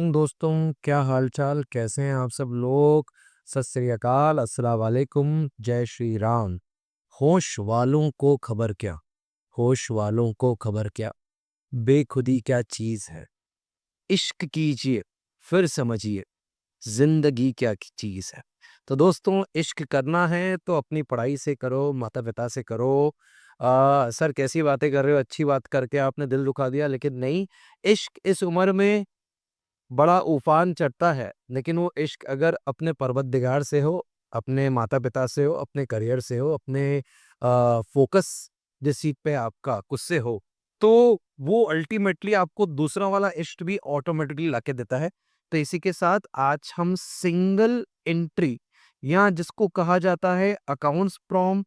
दोस्तों, क्या हालचाल? कैसे हैं आप सब लोग? सत श्री अकाल, अस्सलाम वालेकुम, जय श्री राम। होश वालों को खबर क्या, होश वालों को खबर क्या, बेखुदी क्या चीज है। इश्क कीजिए फिर समझिए, जिंदगी क्या चीज है। तो दोस्तों, इश्क करना है तो अपनी पढ़ाई से करो, माता पिता से करो। सर कैसी बातें कर रहे हो, अच्छी बात करके आपने दिल दुखा दिया, लेकिन नहीं। इश्क इस उम्र में बड़ा उफान चढ़ता है, लेकिन वो इश्क अगर अपने परवरदिगार से हो, अपने माता-पिता से हो, अपने करियर से हो, अपने फ़ोकस जिस चीज़ पे आपका उससे हो, तो वो अल्टीमेटली आपको दूसरा वाला इश्क भी ऑटोमेटिकली लाके देता है। तो इसी के साथ आज हम सिंगल एंट्री या जिसको कहा जाता है अकाउंट्स फ्रॉम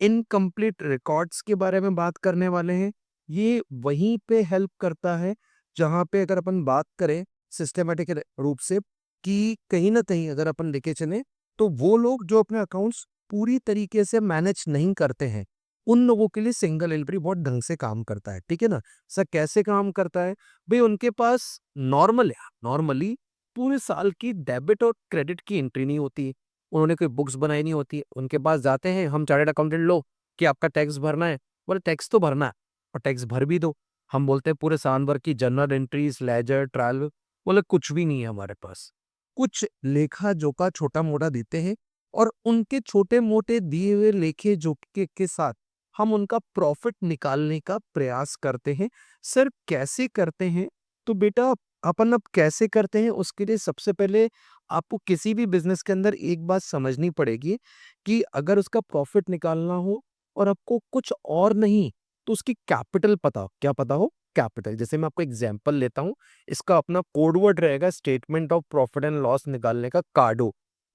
इनकम्प्लीट रिकॉर्ड्स के बारे में बात करने वाले हैं। ये वहीं पे हेल्प करता है जहाँ पे अगर अपन बात करें सिस्टमैटिक रूप से कि कहीं न कहीं अगर अपन लेके चलें, तो वो लोग जो अपने अकाउंट्स पूरी तरीके से मैनेज नहीं करते हैं, उन लोगों के लिए सिंगल एंट्री बहुत ढंग से काम करता है, ठीक है ना? सर कैसे काम करता है? भई उनके पास नॉर्मली पूरे साल की डेबिट और क्रेडिट की एंट्री नहीं होती। उन्होंने कोई बुक्स बनाई नहीं होती। उनके पास जाते हैं, हम चार्टर्ड अकाउंटेंट लो कि आपका टैक्स भरना है। बोले टैक्स तो भरना है और टैक्स भर भी दो। हम बोलते हैं पूरे साल भर की जर्नल एंट्रीज, लेजर, ट्रायल, बोले कुछ भी नहीं है हमारे पास। कुछ लेखा-जोखा छोटा-मोटा देते हैं और उनके छोटे-मोटे दिए हुए लेखे-जोखे के साथ हम उनका प्रॉफिट निकालने का प्रयास करते हैं। सर कैसे करते हैं? तो बेटा अपन अब कैसे करते हैं उसके लिए सबसे पहले आपको किसी भी बिज़नेस के अंदर एक बात समझनी पड़ेगी कि अगर उसका प्रॉफ़िट निकालना हो और आपको कुछ और नहीं, तो उसकी कैपिटल पता हो। क्या पता हो? कैपिटल। जैसे मैं आपको एग्ज़ाम्पल लेता हूँ, इसका अपना कोड वर्ड रहेगा statement of profit and loss निकालने का कार्डो,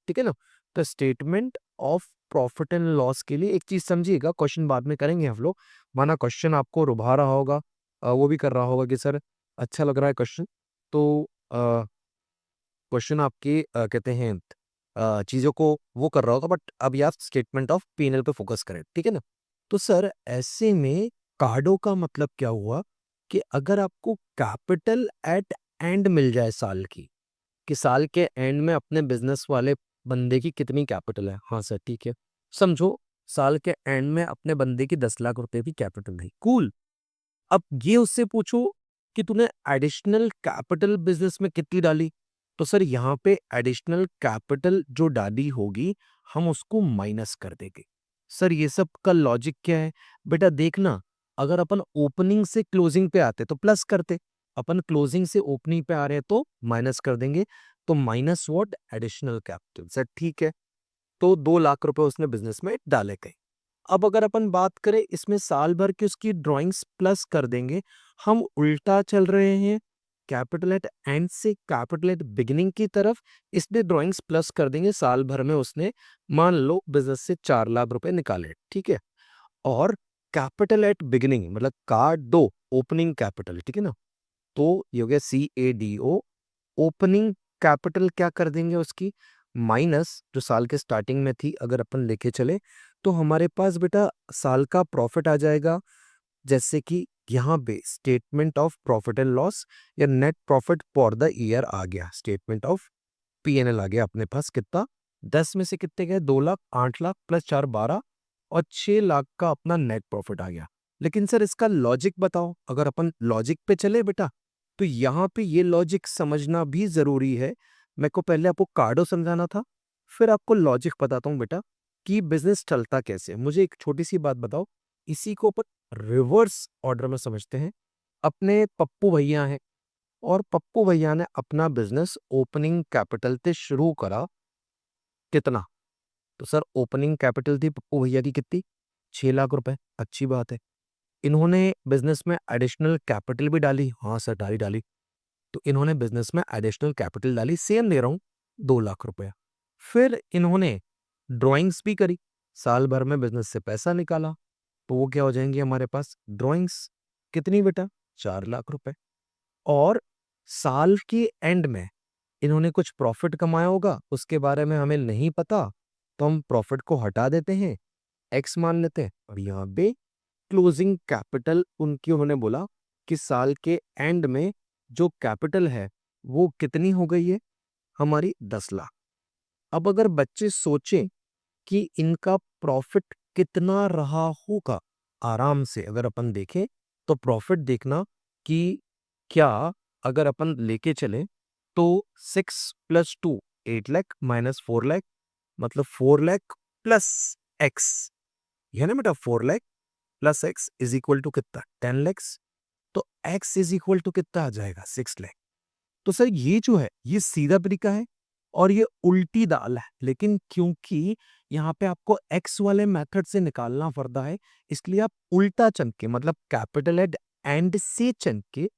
ठीक है ना? तो statement of profit and loss के लिए एक चीज़ समझिएगा, क्वेश्चन बाद में करेंगे हम लोग, माना क्वेश्चन आपको लुभा रहा होगा, वो भी कर रहा होगा कि सर अच्छा लग रहा है क्वेश्चन, तो क्वेश्चन आपके कहते हैं चीज़ों को वो कर रहा होगा, बट अभी आप स्टेटमेंट ऑफ P&L पे फोकस करें, ठीक है ना? तो सर ऐसे में कार्डो का मतलब क्या हुआ कि अगर आपको कैपिटल एट एंड मिल जाए साल की, कि साल के एंड में अपने बिज़नेस वाले बंदे की कितनी कैपिटल है? हाँ सर, ठीक है। समझो साल के एंड में अपने बंदे की 10 लाख रुपए की कैपिटल है, कूल। अब ये उससे पूछो कि तूने एडिशनल कैपिटल बिज़नेस में कितनी डाली? तो सर यहाँ पे एडिशनल कैपिटल जो डाली होगी, हम उसको माइनस कर देंगे। सर ये सब का लॉजिक क्या है? बेटा देखना, अगर अपन ओपनिंग से क्लोजिंग पे आते तो प्लस करते, अपन क्लोजिंग से ओपनिंग पे आ रहे हैं तो माइनस कर देंगे। तो minus what? Additional capital. Sir ठीक है, तो 2 लाख रुपए उसने बिज़नेस में डाले गए। अब अगर अपन बात करें इसमें साल भर की उसकी ड्राइंग्स प्लस कर देंगे, हम उल्टा चल रहे हैं, कैपिटल एट एंड से कैपिटल एट बिगिनिंग की तरफ, इसमें ड्राइंग्स प्लस कर देंगे। साल भर में उसने मान लो बिजनेस से 4 लाख रुपए निकाले, ठीक है, और कैपिटल एट बिगिनिंग मतलब कार्ड दो ओपनिंग कैपिटल, ठीक है ना, तो ये हो गया CADO। ओपनिंग कैपिटल क्या कर देंगे उसकी, माइनस जो साल के स्टार्टिंग में थी अगर अपन लेके चले, तो हमारे पास बेटा साल का प्रॉफिट आ जाएगा। जैसे कि यहाँ पे statement of profit and loss या net profit for the year आ गया, स्टेटमेंट ऑफ P&L आ गया अपने पास। कितना? 10 में से कितने गए? 2 लाख, 8 लाख प्लस 4 12 और 6 लाख का अपना नेट प्रॉफिट आ गया। लेकिन सर इसका लॉजिक बताओ। अगर अपन लॉजिक पे चले बेटा, तो यहाँ पे ये लॉजिक समझना भी जरूरी है। मेरे को पहले आपको कार्डो समझाना था, फिर आपको लॉजिक बताता हूँ बेटा कि बिजनेस चलता कैसे है। मुझे एक छोटी सी बात बताओ, इसी को अपन रिवर्स ऑर्डर में समझते हैं। अपने पप्पू भैया हैं और पप्पू भैया ने अपना बिजनेस ओपनिंग कैपिटल से शुरू करा। कितना? तो सर ओपनिंग कैपिटल थी पप्पू भैया की कितनी? 6 लाख रुपए। अच्छी बात है। इन्होंने बिजनेस में एडिशनल कैपिटल भी डाली। हाँ सर, डाली डाली। तो इन्होंने बिजनेस में एडिशनल कैपिटल डाली, सेम ले रहा हूं, 2 लाख रुपया। फिर इन्होंने ड्राइंग्स भी करी, साल भर में बिजनेस से पैसा निकाला, तो वो क्या हो जाएंगी हमारे पास ड्राइंग्स। कितनी बेटा? 4 लाख रुपए। और साल के एंड में इन्होंने कुछ प्रॉफिट कमाया होगा, उसके बारे में हमें नहीं पता, तो हम प्रॉफिट को हटा देते हैं, एक्स मान लेते हैं, और यहाँ पे क्लोजिंग कैपिटल उनकी उन्होंने बोला कि साल के एंड में जो कैपिटल है वो कितनी हो गई है हमारी 10 लाख। अब अगर बच्चे सोचें कि इनका प्रॉफिट कितना रहा होगा, आराम से अगर अपन देखें तो प्रॉफिट देखना कि क्या अगर अपन लेके चले तो 6 + 2 8 लाख -4 लाख मतलब 4 लाख प्लस एक्स, है ना बेटा। 4 lakh plus X is equal to कितना 10 लैक्स। तो एक्स इज इक्वल टू कितना आ जाएगा 6 लाख। तो सर ये जो है ये सीधा तरीका है और ये उल्टी दाल है, लेकिन क्योंकि यहाँ पे आपको एक्स वाले मेथड से निकालना पड़ता है इसलिए आप उल्टा चन के मतलब कैपिटल एड एंड से चन के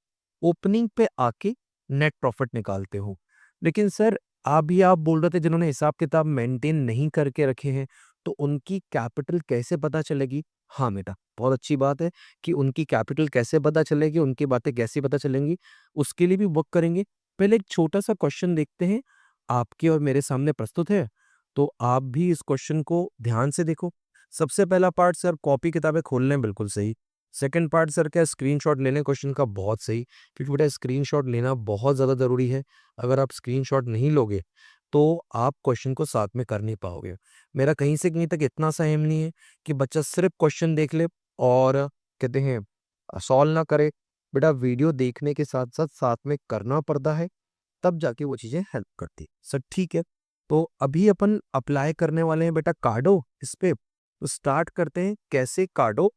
ओपनिंग पे आके नेट प्रॉफिट निकालते हो। लेकिन सर अभी आप बोल रहे थे जिन्होंने हिसाब किताब मेंटेन नहीं करके रखे हैं तो उनकी कैपिटल कैसे पता चलेगी। हाँ बेटा, बहुत अच्छी बात है कि उनकी कैपिटल कैसे पता चलेगी, उनकी बातें कैसी पता चलेंगी, उसके लिए भी वर्क करेंगे। पहले एक छोटा सा क्वेश्चन देखते हैं, आपके और मेरे सामने प्रस्तुत है, तो आप भी इस क्वेश्चन को ध्यान से देखो। सबसे पहला पार्ट सर कॉपी किताबें खोल लें, बिल्कुल सही। सेकंड पार्ट सर क्या स्क्रीनशॉट ले लें क्वेश्चन का, बहुत सही, क्योंकि बेटा स्क्रीनशॉट लेना बहुत ज़्यादा ज़रूरी है। अगर आप स्क्रीनशॉट नहीं लोगे तो आप क्वेश्चन को साथ में कर नहीं पाओगे। मेरा कहीं से कहीं तक इतना सा एम नहीं है कि बच्चा सिर्फ क्वेश्चन देख ले और कहते हैं सॉल्व ना करे। बेटा वीडियो देखने के साथ साथ साथ में करना पड़ता है, तब जाके वो चीजें हेल्प करती। सर ठीक है, तो अभी अपन अप्लाई करने वाले हैं बेटा कार्डो इस पे। तो स्टार्ट करते हैं कैसे कार्डो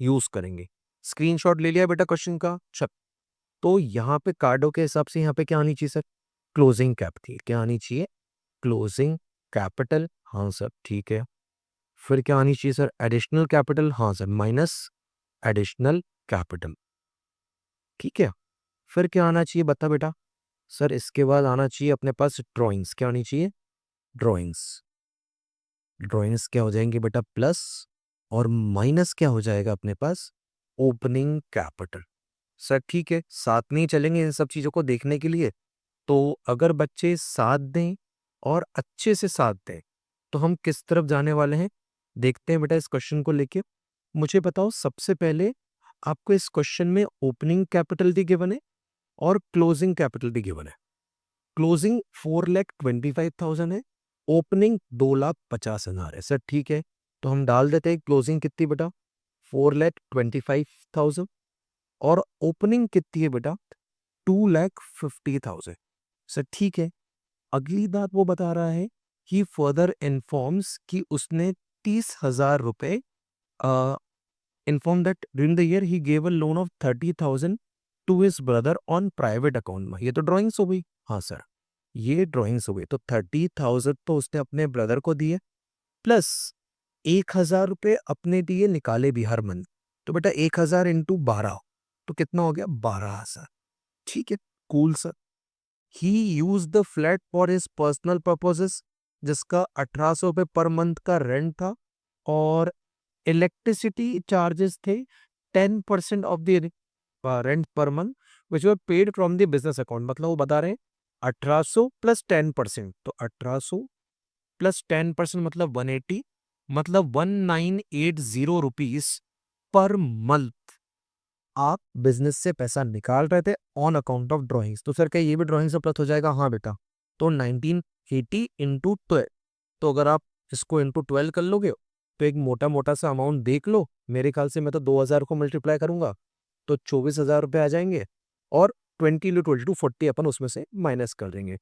यूज करेंगे। स्क्रीनशॉट ले लिया बेटा क्वेश्चन का, चल। तो यहाँ पे कार्डो के हिसाब से यहाँ पे क्या आनी चाहिए सर, क्लोजिंग कैपिटल क्या आनी चाहिए, क्लोजिंग कैपिटल, हाँ सर ठीक है। फिर क्या आनी चाहिए सर, एडिशनल कैपिटल, हाँ सर माइनस एडिशनल कैपिटल, ठीक है। फिर क्या आना चाहिए बता बेटा, सर इसके बाद आना चाहिए अपने पास ड्राइंग्स, क्या आनी चाहिए, ड्राइंग्स। ड्राइंग्स क्या हो जाएंगे बेटा प्लस, और माइनस क्या हो जाएगा अपने पास, ओपनिंग कैपिटल। सर ठीक है, साथ में ही चलेंगे इन सब चीजों को देखने के लिए। तो अगर बच्चे साथ दें और अच्छे से साथ दें तो हम किस तरफ जाने वाले हैं, देखते हैं बेटा इस क्वेश्चन को लेके। मुझे बताओ सबसे पहले आपको इस क्वेश्चन में ओपनिंग कैपिटल भी गिवन है और क्लोजिंग कैपिटल भी गिवन है। क्लोजिंग 4,25,000 है, ओपनिंग 2,50,000 है। सर ठीक है, तो हम डाल देते हैं क्लोजिंग कितनी बेटा 4,25,000 और ओपनिंग कितनी है बेटा 2,50,000। सर ठीक है, अगली बात वो बता रहा है कि फर्दर इन्फॉर्म्स कि उसने 30,000 रुपए inform that during the year he gave a loan of 30,000 to his brother on private account में। ये तो ड्राइंग्स हो गई, हाँ सर ये ड्राइंग्स हो गई। तो 30,000 तो उसने अपने ब्रदर को दिए प्लस 1,000 रुपए अपने दिए निकाले भी हर मंथ। तो बेटा 1,000 इंटू 12 तो कितना हो गया 12,000। ठीक है, cool sir. He use the flat for his personal purposes जिसका 1,800 रुपए पर मंथ का रेंट था और इलेक्ट्रिसिटी चार्जेस थे 10% of the rent per month which were paid from the business account. मतलब वो बता रहे हैं 1,800 प्लस 10%, तो 1,800 प्लस 10% मतलब 180, मतलब 1,980 रुपीज पर मंथ आप बिजनेस से पैसा निकाल रहे थे ऑन अकाउंट ऑफ ड्राइंग्स। तो सर क्या ये भी ड्राइंग से प्लस हो जाएगा, हाँ बेटा। तो 1980 इंटू 12, तो अगर आप इसको इंटू 12 कर लोगे तो एक मोटा मोटा सा अमाउंट देख लो। मेरे ख्याल से मैं तो 2,000 को मल्टीप्लाई करूंगा तो 24,000 रुपये आ जाएंगे और 20 × 22 40 अपन उसमें से माइनस कर देंगे।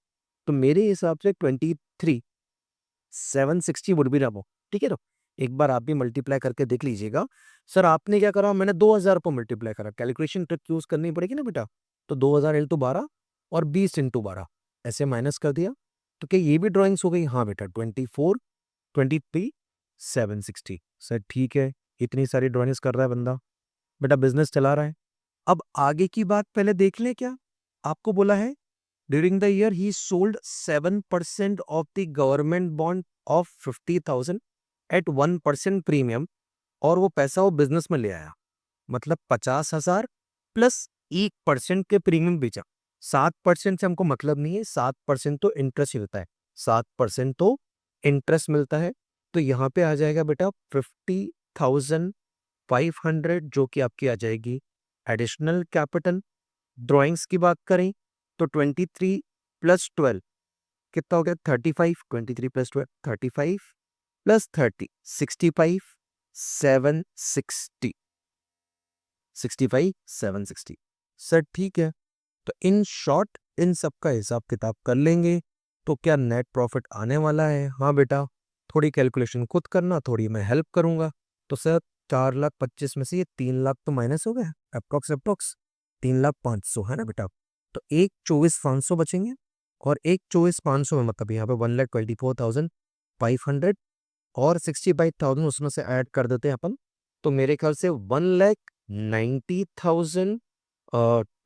तो मेरे हिसाब से 23,760 वुड बी रबो, ठीक है। तो एक बार आप भी मल्टीप्लाई करके देख लीजिएगा। सर आपने क्या करा, मैंने 2,000 पर मल्टीप्लाई करा, कैलकुलेशन ट्रिक यूज करनी पड़ेगी ना बेटा। तो 2,000 इंटू 12 और 20 इंटू 12 ऐसे माइनस कर दिया। तो क्या ये भी ड्राइंग्स हो गई, हाँ बेटा 23,760। सर ठीक है, इतनी सारी ड्राइंग्स कर रहा है बंदा, बेटा बिजनेस चला रहा है। अब आगे की बात पहले देख लें। क्या आपको बोला है during the year he sold 7% of the government bond of 50,000 at 1% premium, और वो पैसा वो बिजनेस में ले आया, मतलब 50,000 प्लस 1% के प्रीमियम बेचा। 7% से हमको मतलब नहीं है, 7% तो इंटरेस्ट मिलता है, 7% तो इंटरेस्ट मिलता है। तो यहाँ पे आ जाएगा बेटा 50,500 जो कि आपकी आ जाएगी एडिशनल कैपिटल। ड्राइंग्स की बात करें तो 23 प्लस 12 कितना हो गया 35, 23 प्लस 12 35 प्लस 30 65 760 65 760। सर ठीक है, तो इन शॉर्ट इन सब का हिसाब किताब कर लेंगे तो क्या नेट प्रॉफिट आने वाला है। हाँ बेटा, थोड़ी कैलकुलेशन खुद करना, थोड़ी मैं हेल्प करूंगा। तो सर 4,25,000 में से ये 3,00,000 तो माइनस हो गया अप्रोक्स अप्रोक्स 3,05,000 है ना बेटा। तो 1,24,500 बचेंगे और 1,24,500 में मतलब यहाँ पे 1,24,500 और 65,000 उसमें से ऐड कर देते हैं अपन। तो मेरे ख्याल से 1,90,000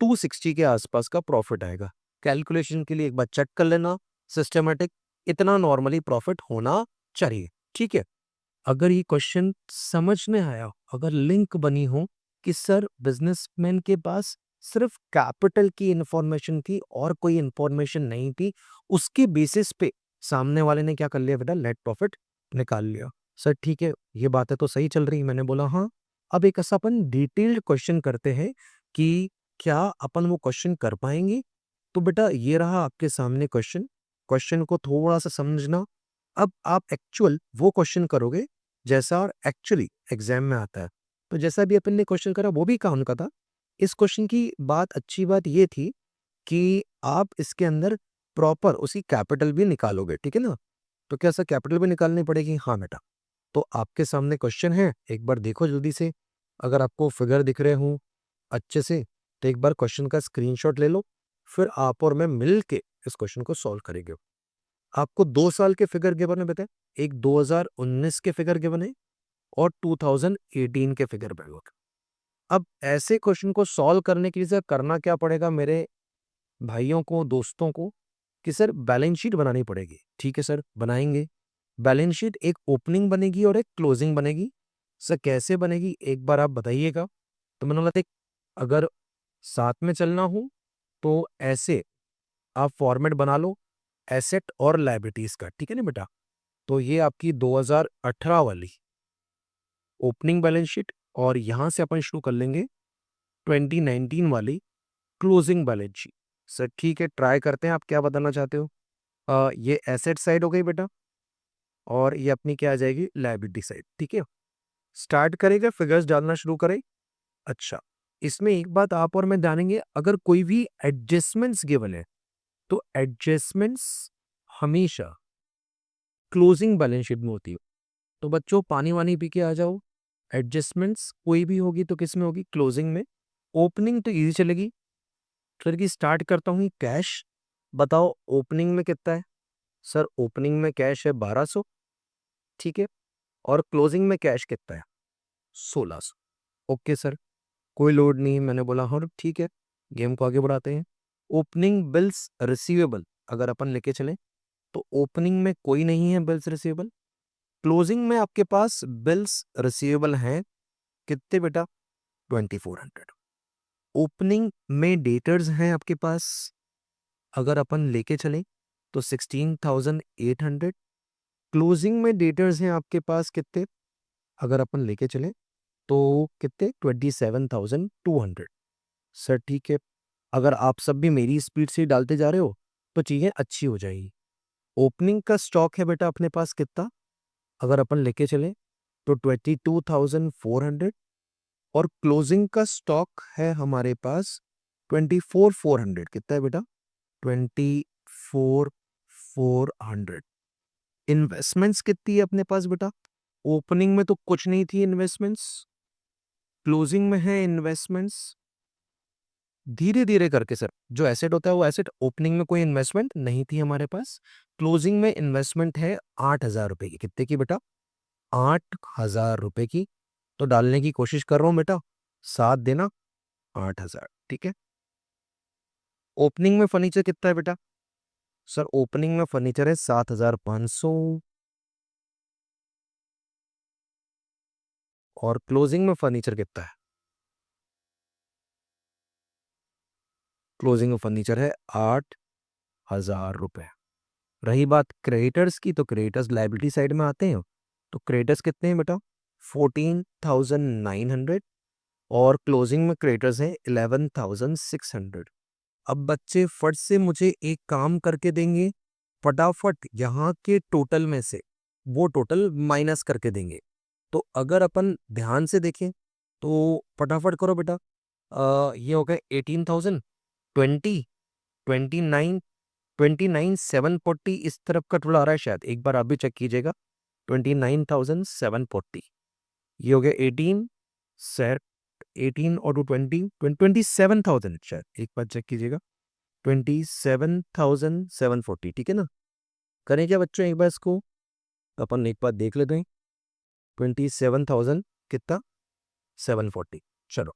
260 के आसपास का प्रॉफिट आएगा। कैलकुलेशन के लिए एक बार चेक कर लेना, सिस्टमेटिक इतना नॉर्मली प्रॉफिट होना चाहिए। ठीक है, अगर ये क्वेश्चन समझ में आया, अगर लिंक बनी हो कि सर बिजनेसमैन के पास सिर्फ कैपिटल की इंफॉर्मेशन थी और कोई इंफॉर्मेशन नहीं थी, उसके बेसिस पे सामने वाले ने क्या कर लिया बेटा, नेट प्रॉफिट निकाल लिया। सर ठीक है, ये बातें तो सही चल रही। मैंने बोला हाँ, अब एक ऐसा अपन डिटेल्ड क्वेश्चन करते हैं कि क्या अपन वो क्वेश्चन कर पाएंगे। तो बेटा ये रहा आपके सामने क्वेश्चन, क्वेश्चन को थोड़ा सा समझना। अब आप एक्चुअल वो क्वेश्चन करोगे जैसा और एक्चुअली एग्जाम में आता है। तो जैसा भी अपन ने क्वेश्चन करा वो भी काम का था। इस क्वेश्चन की बात अच्छी बात ये थी कि आप इसके अंदर प्रॉपर उसी कैपिटल भी निकालोगे, ठीक है ना। तो क्या सर कैपिटल भी निकालनी पड़ेगी? हाँ बेटा। तो आपके सामने क्वेश्चन है, एक बार देखो जल्दी से। अगर आपको फिगर दिख रहे हो अच्छे से तो एक बार क्वेश्चन का स्क्रीनशॉट ले लो, फिर आप और मैं मिल के इस क्वेश्चन को सॉल्व करेंगे। आपको 2 साल के फिगर गिवन है बेटा, एक 2019 के फिगर गिवन है और 2018 के फिगर गिवन है। अब ऐसे क्वेश्चन को सॉल्व करने के लिए सर करना क्या पड़ेगा मेरे भाइयों को, दोस्तों को, कि सर बैलेंस शीट बनानी पड़ेगी। ठीक है सर, बनाएंगे। बैलेंस शीट एक ओपनिंग बनेगी और एक क्लोजिंग बनेगी। सर कैसे बनेगी एक बार आप बताइएगा। तो मैंने बोला था अगर साथ में चलना हो तो ऐसे आप फॉर्मेट बना लो एसेट और लायबिलिटीज का, ठीक है ना बेटा। तो ये आपकी 2018 वाली ओपनिंग बैलेंस शीट और यहां से अपन शुरू कर लेंगे 2019 वाली क्लोजिंग बैलेंस शीट। सर ठीक है, ट्राई करते हैं, आप क्या बताना चाहते हो। ये एसेट साइड हो गई बेटा और ये अपनी क्या आ जाएगी, लायबिलिटी साइड। ठीक है, स्टार्ट करेगा, फिगर्स डालना शुरू करें। अच्छा, इसमें एक बात आप और मैं जानेंगे, अगर कोई भी एडजस्टमेंट्स गिवन है तो एडजस्टमेंट्स हमेशा क्लोजिंग बैलेंस शीट में होती है। तो बच्चों पानी वानी पी के आ जाओ। एडजस्टमेंट्स कोई भी होगी तो किस में होगी, क्लोजिंग में। ओपनिंग तो इजी चलेगी। फिर की स्टार्ट करता हूँ कैश। बताओ ओपनिंग में कितना है। सर ओपनिंग में कैश है 1200, ठीक है। और क्लोजिंग में कैश कितना है, 1600। ओके सर, कोई लोड नहीं। मैंने बोला हाँ ठीक है, गेम को आगे बढ़ाते हैं। ओपनिंग बिल्स रिसीवेबल अगर अपन लेके चले तो ओपनिंग में कोई नहीं है बिल्स रिसीवेबल। क्लोजिंग में आपके पास बिल्स रिसीवेबल हैं कितने बेटा, 2400। ओपनिंग में डेटर्स हैं आपके पास अगर अपन लेके चलें तो 16,800। क्लोजिंग में डेटर्स हैं आपके पास कितने, अगर अपन लेके चलें तो कितने, 27,200। सर ठीक है, अगर आप सब भी मेरी स्पीड से डालते जा रहे हो तो चीजें अच्छी हो जाएगी। ओपनिंग का स्टॉक है बेटा अपने पास कितना, अगर अपन लेके चलें तो 22,400। और क्लोजिंग का स्टॉक है हमारे पास 24,400। कितना है बेटा, 24,400। इन्वेस्टमेंट्स कितनी है अपने पास बेटा, ओपनिंग में तो कुछ नहीं थी इन्वेस्टमेंट्स, क्लोजिंग में है इन्वेस्टमेंट्स। धीरे धीरे करके सर जो एसेट होता है वो एसेट, ओपनिंग में कोई इन्वेस्टमेंट नहीं थी हमारे पास, क्लोजिंग में इन्वेस्टमेंट है 8,000 रुपए की। कितने की बेटा, 8,000 रुपए की। तो डालने की कोशिश कर रहा हूं बेटा, साथ देना, 8,000। ठीक है। ओपनिंग में फर्नीचर कितना है बेटा, सर ओपनिंग में फर्नीचर है 7,500। और क्लोजिंग में फर्नीचर कितना है, क्लोजिंग में फर्नीचर है 8,000 रुपए। रही बात क्रेडिटर्स की, तो क्रेडिटर्स लाइबिलिटी साइड में आते हैं। तो क्रेडिटर्स कितने हैं बेटा, 14,900। और क्लोजिंग में क्रेडिटर्स हैं 11,600। अब बच्चे फट से मुझे एक काम करके देंगे, फटाफट यहाँ के टोटल में से वो टोटल माइनस करके देंगे। तो अगर अपन ध्यान से देखें तो फटाफट करो बेटा। ये हो गया 18,000, 20, 29, 29,740 इस तरफ का टोटल आ रहा है शायद, एक बार आप भी चेक कीजिएगा। 29,740 ये हो गया 18 और 27,000 शायद, एक बार चेक कीजिएगा। 27,740 ठीक है ना। करें क्या बच्चों एक बार इसको अपन एक बार देख लेते हैं। 27,000 कितना 740। चलो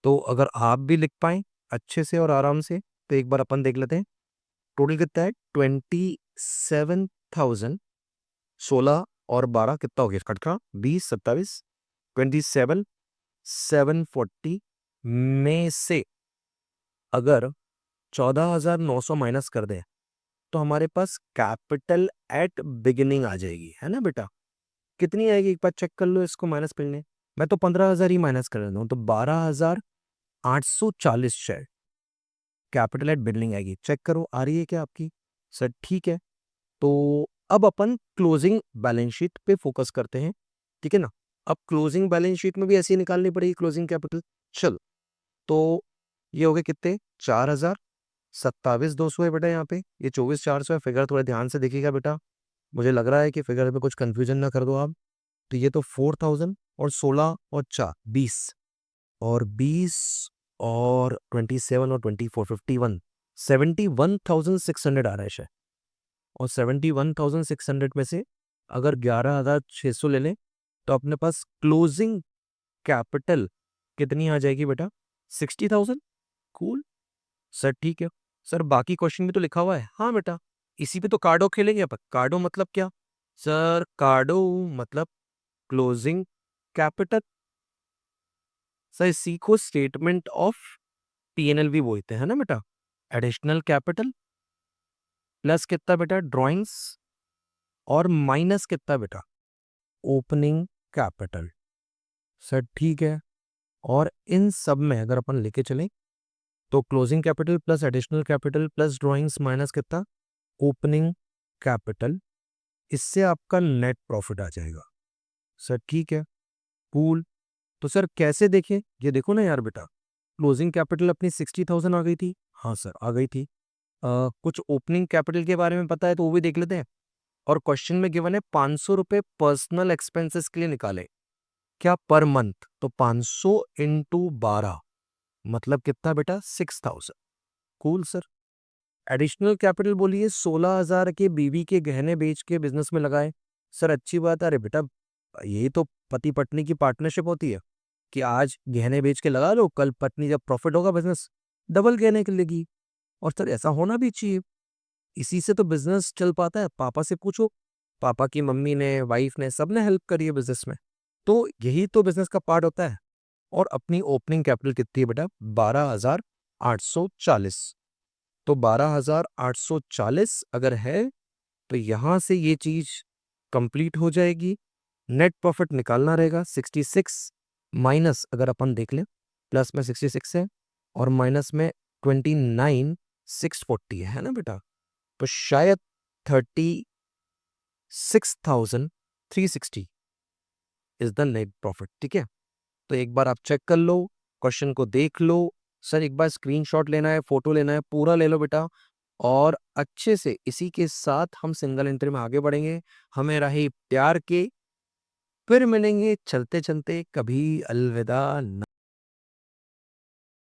तो अगर आप भी लिख पाए अच्छे से और आराम से तो एक बार अपन देख लेते हैं टोटल कितना है। 27,000, 16 और 12 कितना हो गया कटका 20, 27, 27,740 में से अगर 14,900 माइनस कर दें तो हमारे पास कैपिटल एट बिगिनिंग आ जाएगी, है ना बेटा। कितनी आएगी एक बार चेक कर लो इसको माइनस करने। मैं तो 15,000 ही माइनस कर देता हूँ, तो 12,840 शेयर कैपिटल एट बिगिनिंग आएगी। चेक करो आ रही है क्या आपकी। सर ठीक है, तो अब अपन क्लोजिंग बैलेंस शीट पे फोकस करते हैं, ठीक है ना। अब क्लोजिंग बैलेंस शीट में भी ऐसे ही निकालनी पड़ेगी क्लोजिंग कैपिटल। चलो तो ये हो गए कितने 4,000, 27,200 है बेटा। यहाँ पे ये 24,400 है। फिगर थोड़ा ध्यान से देखिएगा बेटा, मुझे लग रहा है कि फिगर में कुछ कंफ्यूजन ना कर दो आप। तो ये तो 4,000 और 16 और 4 20 और 20 और 27 और 24 51 71,600 आ रहा है शायद। और 71,600 में से अगर 11,600 ले लें तो अपने पास क्लोजिंग कैपिटल कितनी आ जाएगी बेटा 60,000। कूल सर ठीक है। सर बाकी क्वेश्चन में तो लिखा हुआ है। हाँ बेटा इसी पे तो कार्डो खेलेंगे अपन। कार्डो मतलब क्या सर? कार्डो मतलब क्लोजिंग कैपिटल। सर इसी को स्टेटमेंट ऑफ पीएनएल भी बोलते हैं ना बेटा। एडिशनल कैपिटल प्लस कितना बेटा ड्राइंग्स और माइनस कितना बेटा ओपनिंग कैपिटल। सर ठीक है। और इन सब में अगर अपन लेके चलें तो closing capital plus additional capital plus drawings minus कितना ओपनिंग कैपिटल, इससे आपका नेट प्रॉफिट आ जाएगा। सर ठीक है कूल। तो सर कैसे देखें? ये देखो ना यार बेटा, क्लोजिंग कैपिटल अपनी 60,000 आ गई थी। हाँ सर आ गई थी। कुछ ओपनिंग कैपिटल के बारे में पता है तो वो भी देख लेते हैं। और क्वेश्चन में गिवन है 500 रुपए पर्सनल एक्सपेंसेस के लिए निकाले क्या पर मंथ। तो 500 इंटू 12 मतलब कितना बेटा 6,000। Cool sir. एडिशनल कैपिटल बोलिए 16,000 के बीवी के गहने बेच के बिजनेस में लगाए। सर अच्छी बात है। अरे बेटा यही तो पति पत्नी की पार्टनरशिप होती है कि आज गहने बेच के लगा लो, कल पत्नी जब प्रॉफिट होगा बिजनेस डबल गहने के लेगी। और सर ऐसा होना भी चाहिए, इसी से तो बिजनेस चल पाता है। पापा से पूछो, पापा की मम्मी ने वाइफ ने सबने हेल्प करी है बिजनेस में, तो यही तो बिजनेस का पार्ट होता है। और अपनी ओपनिंग कैपिटल कितनी है बेटा 12,840। तो 12,840 अगर है तो यहां से ये चीज कंप्लीट हो जाएगी। नेट प्रॉफिट निकालना रहेगा 66 माइनस अगर अपन देख लें प्लस में 66 है और माइनस में 29,640 है ना बेटा। तो शायद 36,360 इज द नेट प्रॉफिट। ठीक है, तो एक बार आप चेक कर लो, क्वेश्चन को देख लो। सर एक बार स्क्रीनशॉट लेना है, फोटो लेना है, पूरा ले लो बेटा। और अच्छे से इसी के साथ हम सिंगल एंट्री में आगे बढ़ेंगे। हमें रही प्यार के, फिर मिलेंगे चलते चलते, कभी अलविदा।